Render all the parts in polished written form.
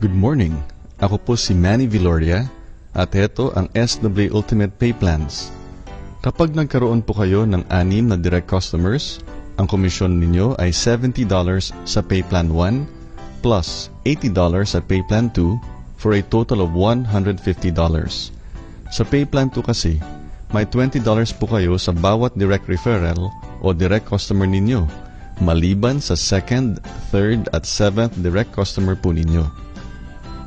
Good morning. Ako po si Manny Viloria at ito ang SW Ultimate Pay Plans. Kapag nagkaroon po kayo ng 6 na direct customers, ang komisyon ninyo ay $70 sa Pay Plan 1 plus $80 sa Pay Plan 2 for a total of $150. Sa Pay Plan 2 kasi, may $20 po kayo sa bawat direct referral o direct customer ninyo, maliban sa 2nd, 3rd at 7th direct customer po ninyo.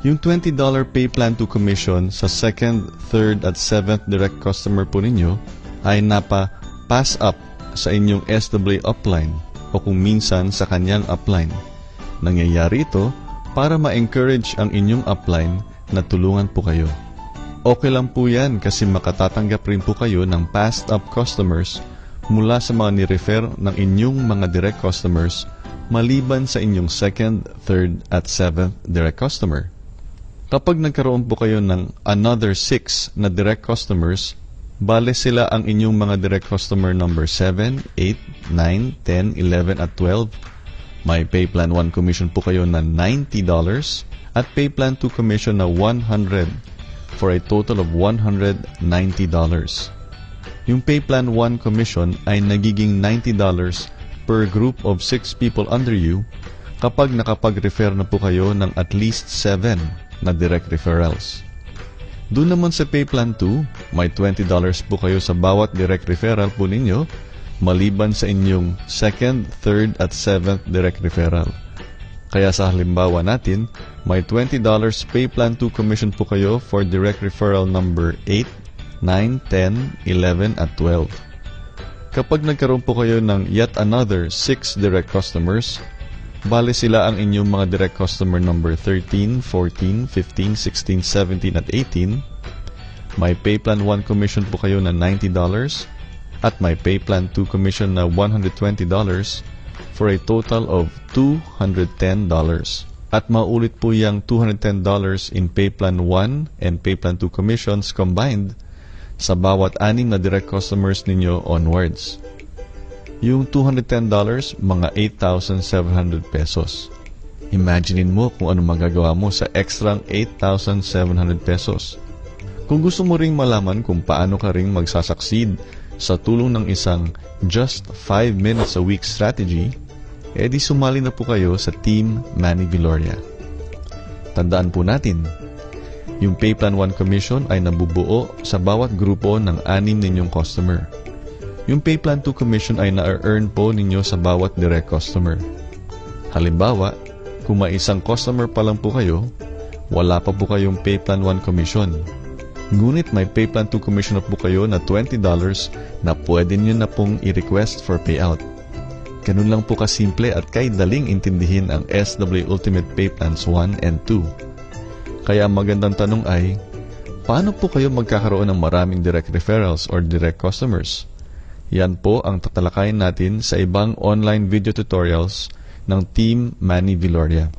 Yung $20 Pay Plan 2 commission sa 2nd, 3rd at 7th direct customer po ninyo ay napa-pass up sa inyong SW upline o kung minsan sa kanyang upline. Nangyayari ito para ma-encourage ang inyong upline na tulungan po kayo. Okay lang po yan kasi makatatanggap rin po kayo ng passed up customers mula sa mga ni-refer ng inyong mga direct customers maliban sa inyong 2nd, 3rd at 7th direct customer. Kapag nagkaroon po kayo ng another 6 na direct customers, bale sila ang inyong mga direct customer number 7, 8, 9, 10, 11 at 12. May Pay Plan 1 commission po kayo na $90 at Pay Plan 2 commission na $100 for a total of $190. Yung Pay Plan 1 commission ay nagiging $90 per group of 6 people under you kapag nakapag-refer na po kayo ng at least 7 na direct referrals. Doon naman sa Pay Plan 2, may $20 po kayo sa bawat direct referral po ninyo, maliban sa inyong 2nd, 3rd at 7th direct referral. Kaya sa halimbawa natin, may $20 Pay Plan 2 commission po kayo for direct referral number 8, 9, 10, 11 at 12. Kapag nagkaroon po kayo ng yet another 6 direct customers, bale sila ang inyong mga direct customer number 13, 14, 15, 16, 17 at 18. May Pay Plan 1 commission po kayo na $90 at may Pay Plan 2 commission na $120 for a total of $210. At maulit po yung $210 in Pay Plan 1 and Pay Plan 2 commissions combined sa bawat 6 na direct customers ninyo onwards. Yung $210, mga 8,700 pesos. Imaginein mo kung ano magagawa mo sa extra 8,700 pesos. Kung gusto mo ring malaman kung paano ka ring magsasucceed sa tulong ng isang just 5 minutes a week strategy, edi sumali na po kayo sa Team Manny Viloria. Tandaan po natin, yung Pay Plan 1 commission ay nabubuo sa bawat grupo ng 6 ninyong customer. Yung Pay Plan 2 commission ay na-earn po ninyo sa bawat direct customer. Halimbawa, kung may isang customer pa lang po kayo, wala pa po kayong Pay Plan 1 commission. Ngunit may Pay Plan 2 commission na po kayo na $20 na pwede nyo na pong i-request for payout. Ganun lang po kasimple at kay daling intindihin ang SW Ultimate Pay Plans 1 and 2. Kaya ang magandang tanong ay, paano po kayo magkakaroon ng maraming direct referrals or direct customers? Yan po ang tatalakayin natin sa ibang online video tutorials ng Team Manny Viloria.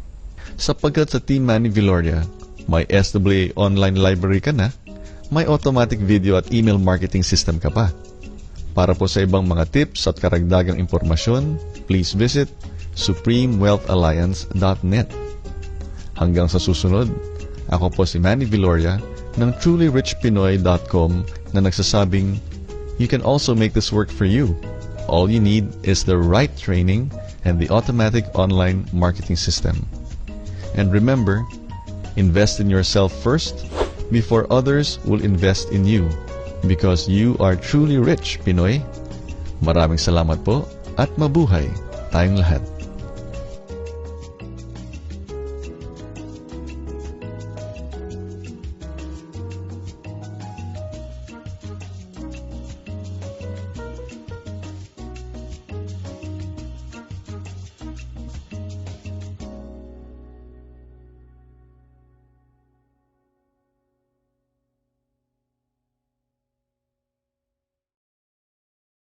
Sapagkat sa Team Manny Viloria, may SWA online library ka na, may automatic video at email marketing system ka pa. Para po sa ibang mga tips at karagdagang impormasyon, please visit supremewealthalliance.net. Hanggang sa susunod, ako po si Manny Viloria ng trulyrichpinoy.com na nagsasabing, you can also make this work for you. All you need is the right training and the automatic online marketing system. And remember, invest in yourself first before others will invest in you. Because you are truly rich, Pinoy. Maraming salamat po at mabuhay tayong lahat.